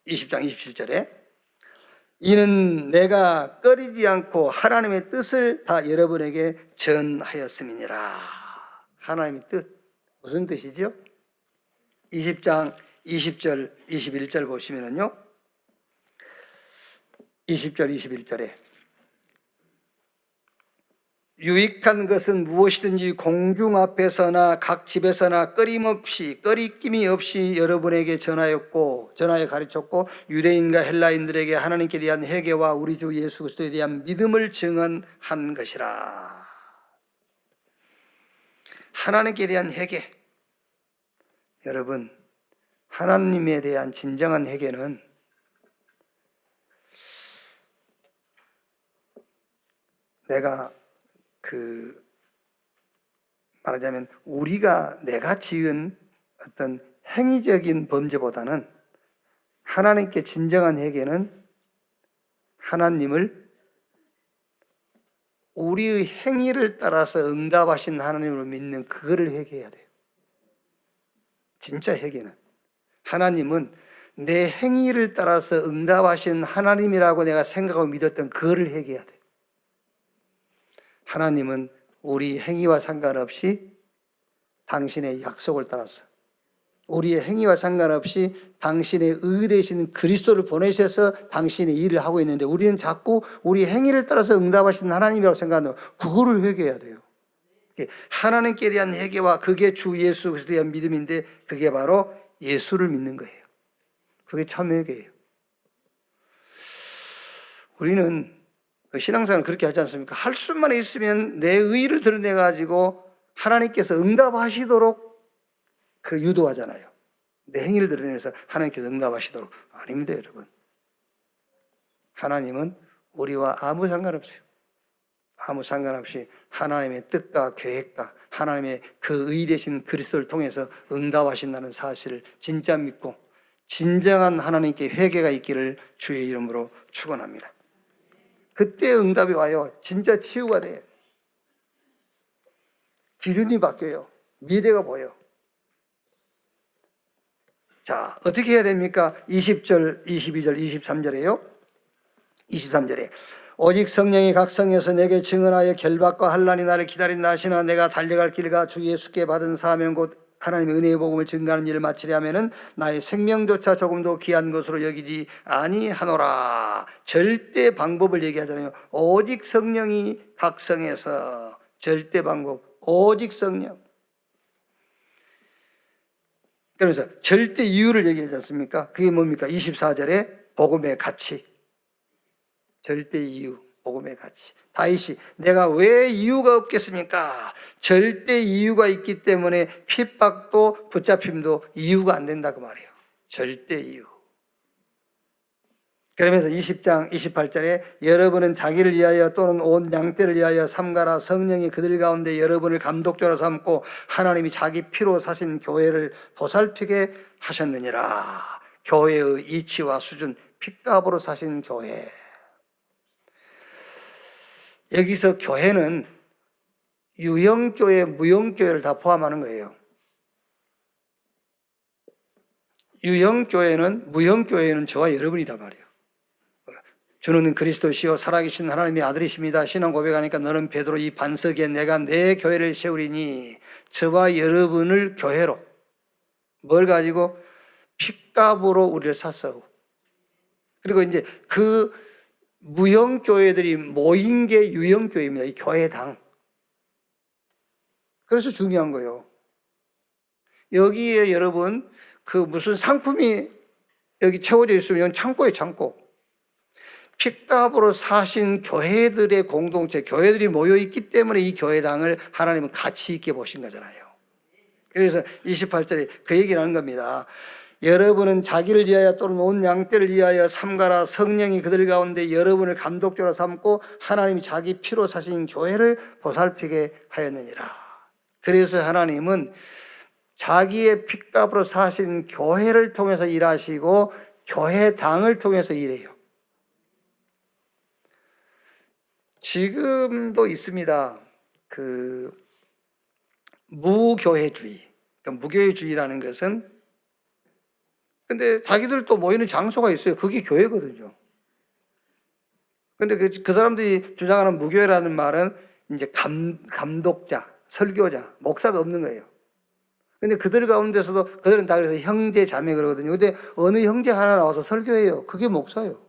20장 27절에 이는 내가 꺼리지 않고 하나님의 뜻을 다 여러분에게 전하였음이니라. 하나님의 뜻 무슨 뜻이죠? 20장 20절 21절 보시면은요, 20절 21절에 유익한 것은 무엇이든지 공중 앞에서나 각 집에서나 꺼리낌이 없이 여러분에게 전하여 가르쳤고, 유대인과 헬라인들에게 하나님께 대한 회개와 우리 주 예수 그리스도에 대한 믿음을 증언한 것이라. 하나님께 대한 회개. 여러분, 하나님에 대한 진정한 회개는 내가 말하자면 내가 지은 어떤 행위적인 범죄보다는 하나님께 진정한 회개는 하나님을 우리의 행위를 따라서 응답하신 하나님으로 믿는 그거를 회개해야 돼요. 진짜 회개는 하나님은 내 행위를 따라서 응답하신 하나님이라고 내가 생각하고 믿었던 그거를 회개해야 돼요. 하나님은 우리 행위와 상관없이 당신의 약속을 따라서, 우리의 행위와 상관없이 당신의 의 되신 그리스도를 보내셔서 당신의 일을 하고 있는데, 우리는 자꾸 우리 행위를 따라서 응답하신 하나님이라고 생각하는 그거를 회개해야 돼요. 하나님께 대한 회개와 그게 주 예수 그리스도에 대한 믿음인데, 그게 바로 예수를 믿는 거예요. 그게 참 회개예요. 우리는 신앙생활은 그렇게 하지 않습니까? 할 수만 있으면 내 의의를 드러내 가지고 하나님께서 응답하시도록 유도하잖아요. 내 행위를 드러내서 하나님께서 응답하시도록. 아닙니다, 여러분. 하나님은 우리와 아무 상관없어요. 아무 상관없이 하나님의 뜻과 계획과 하나님의 그 의 되신 그리스도를 통해서 응답하신다는 사실을 진짜 믿고 진정한 하나님께 회개가 있기를 주의 이름으로 축원합니다. 그때 응답이 와요. 진짜 치유가 돼요. 기준이 바뀌어요. 미래가 보여요. 자, 어떻게 해야 됩니까? 20절, 22절, 23절에요. 23절에 오직 성령이 각 성에서 내게 증언하여 결박과 환난이 나를 기다린다 하시나 내가 달려갈 길과 주 예수께 받은 사명 곧 하나님의 은혜의 복음을 증거하는 일을 마치려 하면은 나의 생명조차 조금도 귀한 것으로 여기지 아니하노라. 절대 방법을 얘기하잖아요. 오직 성령이 각 성에서, 절대 방법, 오직 성령. 그러면서 절대 이유를 얘기하지 않습니까? 그게 뭡니까? 24절에 복음의 가치. 절대 이유, 복음의 가치. 다윗이 내가 왜 이유가 없겠습니까? 절대 이유가 있기 때문에 핍박도 붙잡힘도 이유가 안 된다 그 말이에요. 절대 이유. 그러면서 20장 28절에 여러분은 자기를 위하여 또는 온 양떼를 위하여 삼가라. 성령이 그들 가운데 여러분을 감독자로 삼고 하나님이 자기 피로 사신 교회를 보살피게 하셨느니라. 교회의 이치와 수준, 핏값으로 사신 교회. 여기서 교회는 유형교회, 무형교회를 다 포함하는 거예요. 유형교회는, 무형교회는 저와 여러분이란 말이에요. 주는 그리스도시요 살아계신 하나님의 아들이십니다. 신앙 고백하니까 너는 베드로 이 반석에 내가 내 교회를 세우리니. 저와 여러분을 교회로, 뭘 가지고? 핏값으로 우리를 샀어. 그리고 이제 그 무형교회들이 모인 게 유형교회입니다. 이 교회당. 그래서 중요한 거예요. 여기에 여러분 무슨 상품이 여기 채워져 있으면 이건 창고예요, 창고. 핏값으로 사신 교회들의 공동체, 교회들이 모여있기 때문에 이 교회당을 하나님은 가치 있게 보신 거잖아요. 그래서 28절에 그 얘기를 하는 겁니다. 여러분은 자기를 위하여 또는 온 양떼를 위하여 삼가라. 성령이 그들 가운데 여러분을 감독자로 삼고 하나님이 자기 피로 사신 교회를 보살피게 하였느니라. 그래서 하나님은 자기의 핏값으로 사신 교회를 통해서 일하시고 교회당을 통해서 일해요. 지금도 있습니다. 무교회주의. 무교회주의라는 것은, 근데 자기들도 모이는 장소가 있어요. 그게 교회거든요. 근데 그 사람들이 주장하는 무교회라는 말은 이제 감독자, 설교자, 목사가 없는 거예요. 근데 그들 가운데서도 그들은 다 그래서 형제, 자매 그러거든요. 근데 어느 형제 하나 나와서 설교해요. 그게 목사예요.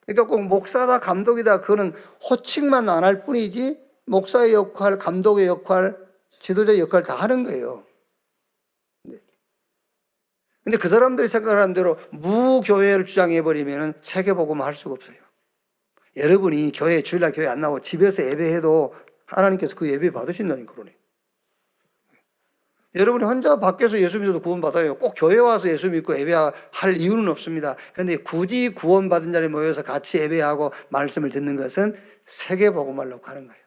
그러니까 꼭 목사다, 감독이다, 그거는 호칭만 안 할 뿐이지 목사의 역할, 감독의 역할, 지도자의 역할 다 하는 거예요. 근데 그 사람들이 생각하는 대로 무교회를 주장해버리면 세계복음을 할 수가 없어요. 여러분이 교회, 주일날 교회 안 나오고 집에서 예배해도 하나님께서 그 예배 받으신다니까 그러네. 여러분이 혼자 밖에서 예수 믿어도 구원받아요. 꼭 교회 와서 예수 믿고 예배할 이유는 없습니다. 그런데 굳이 구원받은 자리 모여서 같이 예배하고 말씀을 듣는 것은 세계복음을 놓고 하는 거예요.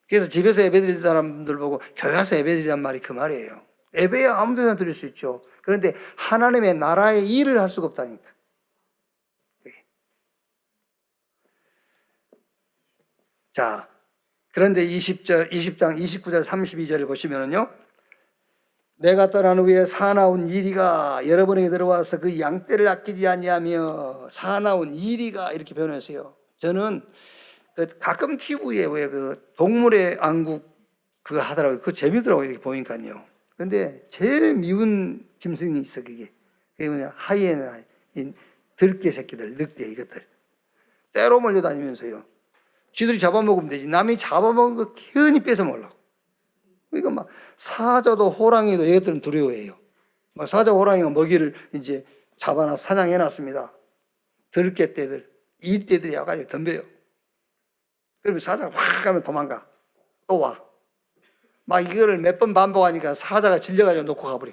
그래서 집에서 예배드리는 사람들 보고 교회 와서 예배드리란 말이 그 말이에요. 예배야 아무 데나 드릴 수 있죠. 그런데 하나님의 나라의 일을 할 수가 없다니까. 자, 그런데 20장 29절 32절을 보시면은요. 내가 떠난 후에 사나운 이리가 여러분에게 들어와서 그 양떼를 아끼지 아니하며 사나운 이리가 이렇게 표현했어요. 저는 가끔 TV에 왜 그 동물의 왕국 그거 하더라고요. 그거 재미더라고요. 이렇게 보니까요. 근데 제일 미운 짐승이 있어, 그게. 그게 뭐냐, 하이에나, 들개 새끼들, 늑대 이것들. 때로 몰려다니면서요. 쥐들이 잡아먹으면 되지. 남이 잡아먹은 거 괜히 뺏어 먹으려고. 그러니까 막 사자도 호랑이도 얘들은 두려워해요. 막 사자, 호랑이가 먹이를 이제 잡아놔 사냥해놨습니다. 들개 떼들, 이 떼들이 와가지고 덤벼요. 그러면 사자가 확 가면 도망가. 또 와. 막 이거를 몇 번 반복하니까 사자가 질려가지고 놓고 가버려.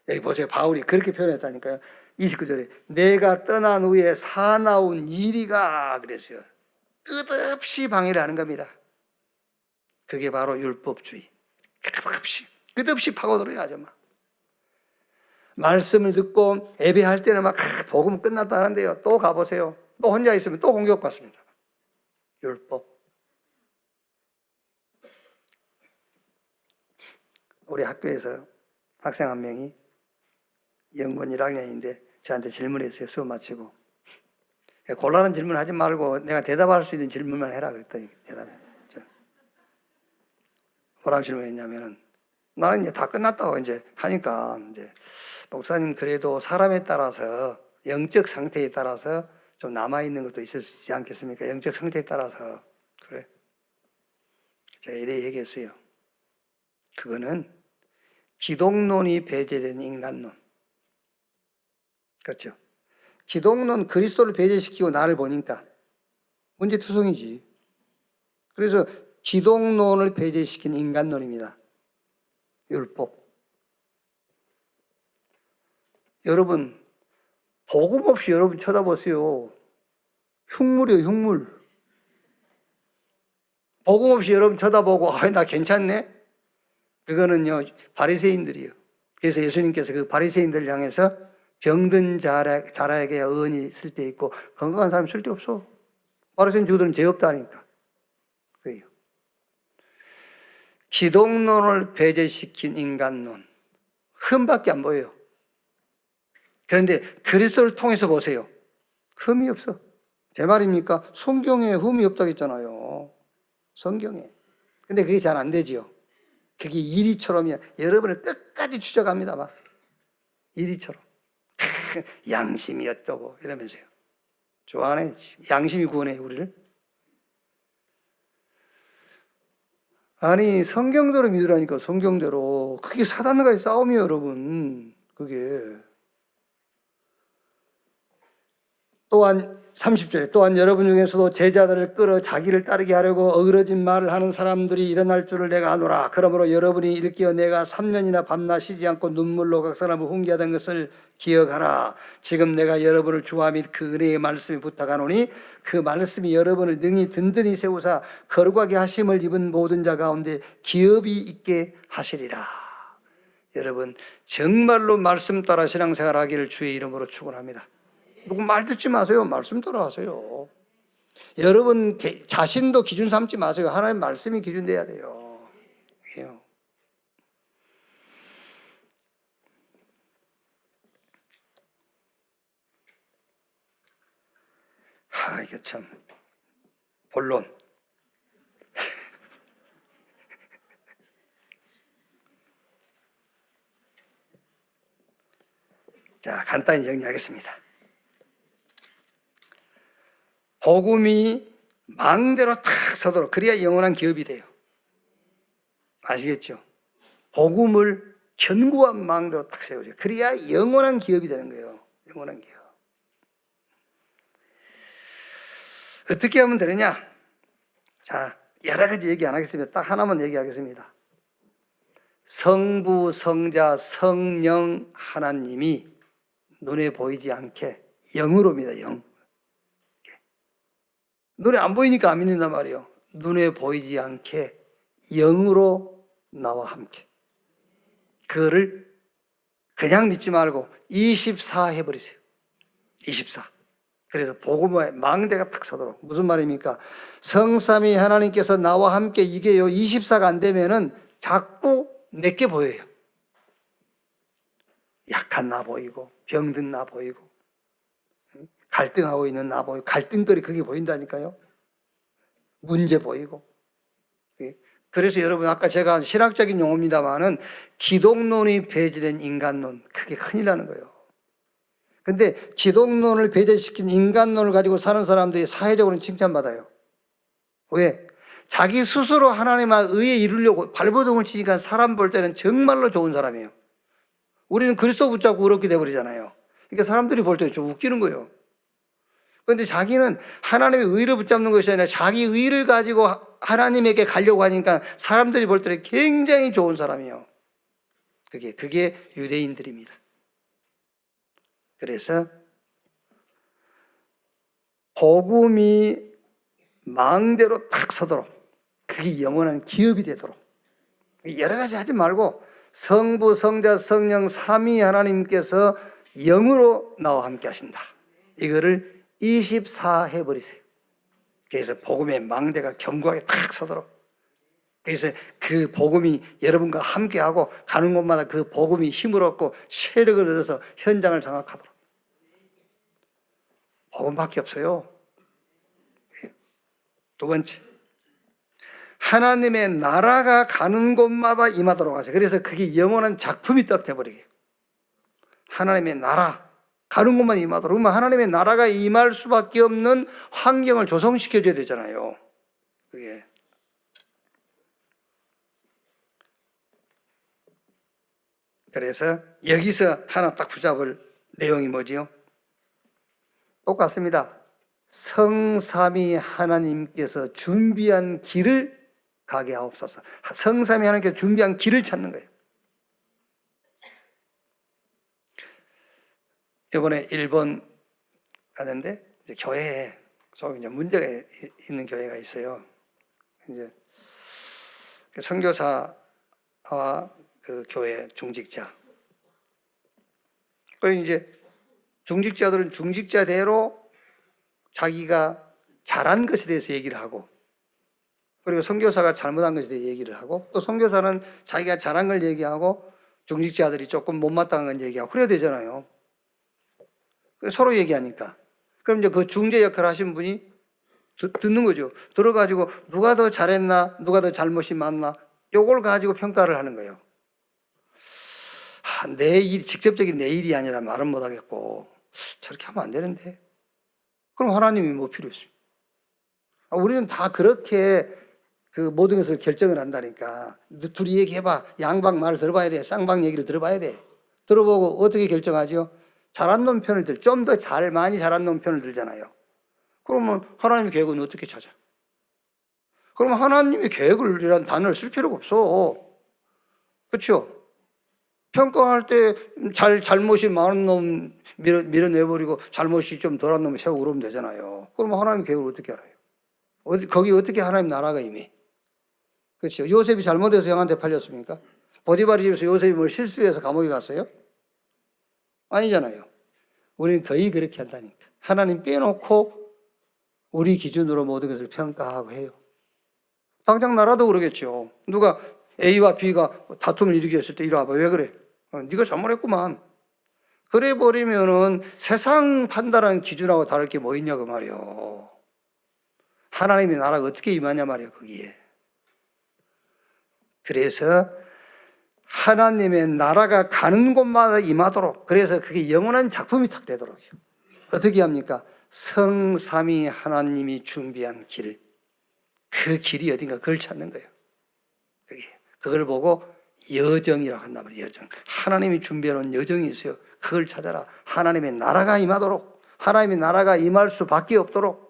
여기 보세요. 바울이 그렇게 표현했다니까요. 29절에 내가 떠난 후에 사나운 이리가 그랬어요. 끝없이 방해를 하는 겁니다. 그게 바로 율법주의. 끝없이 파고들어야 하죠. 막. 말씀을 듣고 예배할 때는 막 복음 끝났다 하는데요. 또 가보세요. 또 혼자 있으면 또 공격받습니다. 율법. 우리 학교에서 학생 한 명이 연구원 1학년인데 저한테 질문했어요. 수업 마치고. 곤란한 질문 하지 말고 내가 대답할 수 있는 질문만 해라 그랬더니 대답해. 뭐라고 질문했냐면은 나는 이제 다 끝났다고 이제 하니까 이제 목사님 그래도 사람에 따라서 영적 상태에 따라서 좀 남아있는 것도 있을 수 있지 않겠습니까? 영적 상태에 따라서. 그래. 제가 이래 얘기했어요. 그거는 기독론이 배제된 인간론. 그렇죠. 기독론 그리스도를 배제시키고 나를 보니까 문제투성이지. 그래서 기독론을 배제시킨 인간론입니다. 율법. 여러분 복음 없이 여러분 쳐다보세요. 흉물이에요, 흉물. 복음 없이 여러분 쳐다보고 나 괜찮네? 그거는요 바리새인들이에요. 그래서 예수님께서 그 바리새인들 향해서 병든 자라에게 의원이 있을 때 있고 건강한 사람 쓸 데 없어. 바리새인 주들은 죄 없다니까. 그래요. 기독론을 배제시킨 인간론 흠밖에 안 보여요. 그런데 그리스도를 통해서 보세요. 흠이 없어. 제 말입니까? 성경에 흠이 없다고 했잖아요. 성경에. 근데 그게 잘 안 되지요. 그게 이리처럼이야. 여러분을 끝까지 추적합니다. 막. 이리처럼. 양심이 어떠고 이러면서요. 좋아하네. 양심이 구원해 우리를. 아니 성경대로 믿으라니까. 성경대로. 그게 사단과의 싸움이에요 여러분. 그게. 또한 30절에 또한 여러분 중에서도 제자들을 끌어 자기를 따르게 하려고 어그러진 말을 하는 사람들이 일어날 줄을 내가 아노라. 그러므로 여러분이 일깨어 내가 3년이나 밤낮 쉬지 않고 눈물로 각 사람을 훈계하던 것을 기억하라. 지금 내가 여러분을 주와 및 그 은혜의 말씀에 부탁하노니 그 말씀이 여러분을 능히 든든히 세우사 거룩하게 하심을 입은 모든 자 가운데 기업이 있게 하시리라. 여러분 정말로 말씀 따라 신앙생활하기를 주의 이름으로 축원합니다. 누구 말 듣지 마세요. 말씀 따라 하세요. 여러분 자신도 기준 삼지 마세요. 하나님 말씀이 기준 돼야 돼요. 참 본론. 자, 간단히 정리하겠습니다. 복음이 망대로 탁 서도록, 그래야 영원한 기업이 돼요. 아시겠죠? 복음을 견고한 망대로 탁 세우죠. 그래야 영원한 기업이 되는 거예요. 영원한 기업. 어떻게 하면 되느냐? 자, 여러 가지 얘기 안 하겠습니다. 딱 하나만 얘기하겠습니다. 성부, 성자, 성령 하나님이 눈에 보이지 않게 영으로입니다. 영. 눈에 안 보이니까 안 믿는단 말이에요. 눈에 보이지 않게 영으로 나와 함께. 그거를 그냥 믿지 말고 24 해버리세요. 24. 그래서 복음의 망대가 탁 서도록. 무슨 말입니까? 성삼위 하나님께서 나와 함께 이게요 24가 안 되면은 자꾸 내게 보여요. 약한 나 보이고 병든 나 보이고 갈등하고 있는 나 보이고 갈등거리 그게 보인다니까요. 문제 보이고. 그래서 여러분 아까 제가 신학적인 용어입니다만은 기독론이 배제된 인간론, 그게 큰일 나는 거예요. 근데 기독론을 배제시킨 인간론을 가지고 사는 사람들이 사회적으로는 칭찬받아요. 왜? 자기 스스로 하나님의 의에 이루려고 발버둥을 치니까 사람 볼 때는 정말로 좋은 사람이에요. 우리는 그리스도 붙잡고 어렵게 돼버리잖아요. 그러니까 사람들이 볼 때 좀 웃기는 거예요. 그런데 자기는 하나님의 의를 붙잡는 것이 아니라 자기 의를 가지고 하나님에게 가려고 하니까 사람들이 볼 때는 굉장히 좋은 사람이에요. 그게 유대인들입니다. 그래서 복음이 망대로 탁 서도록, 그게 영원한 기업이 되도록 여러 가지 하지 말고 성부, 성자, 성령 삼위 하나님께서 영으로 나와 함께 하신다. 이거를 24 해버리세요. 그래서 복음의 망대가 견고하게 탁 서도록. 그래서 그 복음이 여러분과 함께하고 가는 곳마다 그 복음이 힘을 얻고 세력을 얻어서 현장을 장악하도록. 복음밖에 없어요. 두 번째, 하나님의 나라가 가는 곳마다 임하도록 하세요. 그래서 그게 영원한 작품이 딱 돼버리게. 하나님의 나라 가는 곳만 임하도록. 그러면 하나님의 나라가 임할 수밖에 없는 환경을 조성시켜줘야 되잖아요. 그게. 그래서 여기서 하나 딱 붙잡을 내용이 뭐지요? 똑같습니다. 성삼위 하나님께서 준비한 길을 가게 하옵소서. 성삼위 하나님께서 준비한 길을 찾는 거예요. 이번에 일본 가는데 이제 교회에 좀 이제 문제가 있는 교회가 있어요. 이제 선교사와 그 교회 중직자. 그리고 이제 중직자들은 중직자대로 자기가 잘한 것에 대해서 얘기를 하고, 그리고 선교사가 잘못한 것에 대해서 얘기를 하고, 또 선교사는 자기가 잘한 걸 얘기하고 중직자들이 조금 못마땅한 건 얘기하고 그래야 되잖아요. 서로 얘기하니까. 그럼 이제 그 중재 역할을 하신 분이 듣는 거죠. 들어가지고 누가 더 잘했나, 누가 더 잘못이 많나, 요걸 가지고 평가를 하는 거예요. 내 일, 직접적인 내 일이 아니라 말은 못하겠고, 저렇게 하면 안 되는데. 그럼 하나님이 뭐 필요 있어요? 우리는 다 그렇게 그 모든 것을 결정을 한다니까. 둘이 얘기해봐. 양방 말을 들어봐야 돼. 쌍방 얘기를 들어봐야 돼. 들어보고 어떻게 결정하죠? 잘한 놈 편을 좀 더 많이 잘한 놈 편을 들잖아요. 그러면 하나님의 계획은 어떻게 찾아? 그러면 하나님의 계획이라는 단어를 쓸 필요가 없어. 그렇죠? 평가할 때 잘못이 많은 놈 밀어내버리고 잘못이 좀 덜한 놈을 세우고 그러면 되잖아요. 그러면 하나님의 계획을 어떻게 알아요? 거기 어떻게 하나님 나라가 임해? 그렇죠? 요셉이 잘못해서 형한테 팔렸습니까? 보디바리 집에서 요셉이 뭘 실수해서 감옥에 갔어요? 아니잖아요. 우리는 거의 그렇게 한다니까. 하나님 빼놓고 우리 기준으로 모든 것을 평가하고 해요. 당장 나라도 그러겠죠. 누가 A와 B가 다툼을 일으켰을 때 이리 와봐. 왜 그래? 네가 잘못했구만. 그래 버리면은 세상 판단하는 기준하고 다를 게 뭐 있냐고 말이요. 하나님의 나라가 어떻게 임하냐 말이에요, 거기에. 그래서 하나님의 나라가 가는 곳마다 임하도록, 그래서 그게 영원한 작품이 탁 되도록 어떻게 합니까? 성삼위 하나님이 준비한 길, 그 길이 어딘가 그걸 찾는 거예요. 그걸 보고 여정이라고 한단 말이에요. 여정. 하나님이 준비해놓은 여정이 있어요. 그걸 찾아라. 하나님의 나라가 임하도록, 하나님의 나라가 임할 수밖에 없도록.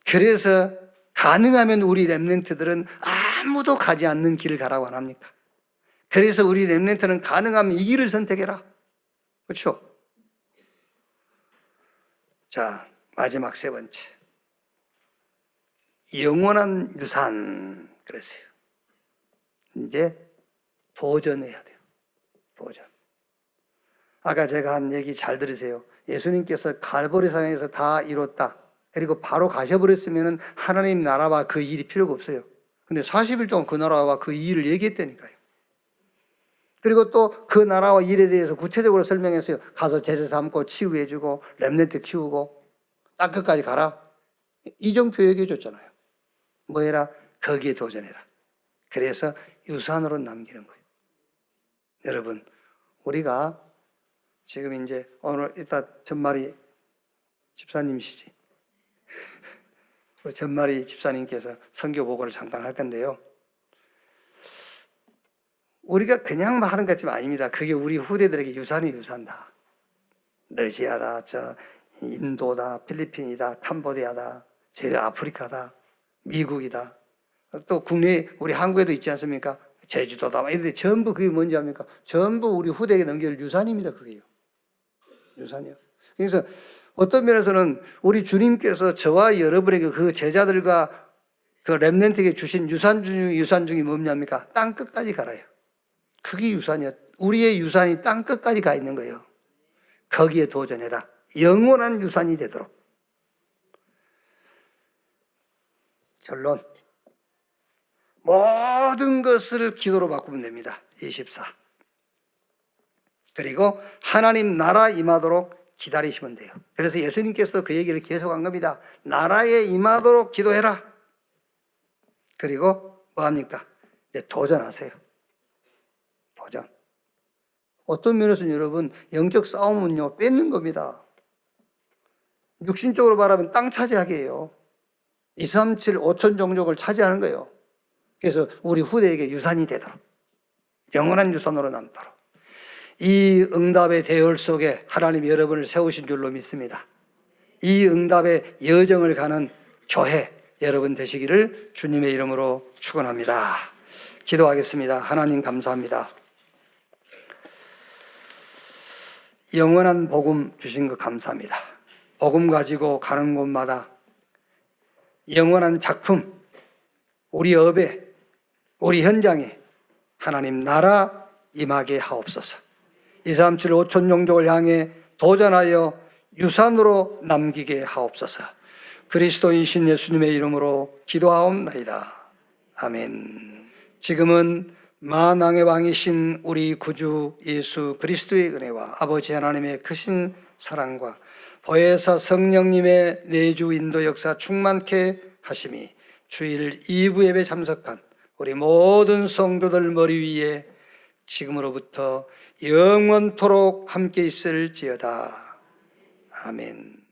그래서 가능하면 우리 렘넌트들은 아무도 가지 않는 길을 가라고 안 합니까? 그래서 우리 렘넌트는 가능하면 이 길을 선택해라. 그렇죠? 자, 마지막 세 번째. 영원한 유산. 그랬어요. 이제 도전해야 돼요. 도전. 아까 제가 한 얘기 잘 들으세요. 예수님께서 갈보리산에서 다 이뤘다. 그리고 바로 가셔버렸으면 하나님 나라와 그 일이 필요가 없어요. 근데 40일 동안 그 나라와 그 일을 얘기했다니까요. 그리고 또 그 나라와 일에 대해서 구체적으로 설명했어요. 가서 제자 삼고 치유해주고 렘넌트 키우고 땅 끝까지 가라. 이정표 얘기해 줬잖아요. 뭐 해라? 거기에 도전해라. 그래서 유산으로 남기는 거예요. 여러분, 우리가 지금 이제 오늘 이따 전마리 집사님이시지? 우리 전마리 집사님께서 선교 보고를 잠깐 할 건데요. 우리가 그냥 말하는 것 같지만 아닙니다. 그게 우리 후대들에게 유산이 유산다. 러시아다, 인도다, 필리핀이다, 캄보디아다, 아프리카다, 미국이다. 또 국내 우리 한국에도 있지 않습니까? 제주도다. 이런데 전부 그게 뭔지 압니까? 전부 우리 후대에게 넘길 유산입니다. 그게요. 유산이요. 그래서 어떤 면에서는 우리 주님께서 저와 여러분에게 그 제자들과 그 렘넌트에게 주신 유산 중이 뭡니까? 땅 끝까지 가라요. 그게 유산이야. 우리의 유산이 땅 끝까지 가 있는 거예요. 거기에 도전해라. 영원한 유산이 되도록. 결론. 모든 것을 기도로 바꾸면 됩니다. 24. 그리고 하나님 나라 임하도록 기다리시면 돼요. 그래서 예수님께서도 그 얘기를 계속한 겁니다. 나라에 임하도록 기도해라. 그리고 뭐 합니까? 이제 도전하세요. 도전. 어떤 면에서는 여러분, 영적 싸움은요, 뺏는 겁니다. 육신적으로 말하면 땅 차지하게 해요. 2, 3, 7, 5천 종족을 차지하는 거예요. 그래서 우리 후대에게 유산이 되도록, 영원한 유산으로 남도록. 이 응답의 대열 속에 하나님 여러분을 세우신 줄로 믿습니다. 이 응답의 여정을 가는 교회 여러분 되시기를 주님의 이름으로 축원합니다. 기도하겠습니다. 하나님 감사합니다. 영원한 복음 주신 것 감사합니다. 복음 가지고 가는 곳마다 영원한 작품, 우리 업에, 우리 현장에 하나님 나라 임하게 하옵소서. 2, 3, 7, 5천 종족을 향해 도전하여 유산으로 남기게 하옵소서. 그리스도이신 예수님의 이름으로 기도하옵나이다. 아멘. 지금은 만왕의 왕이신 우리 구주 예수 그리스도의 은혜와 아버지 하나님의 크신 사랑과 보혜사 성령님의 내주 인도 역사 충만케 하심이 주일 2부 예배 참석한 우리 모든 성도들 머리 위에 지금으로부터 영원토록 함께 있을지어다. 아멘.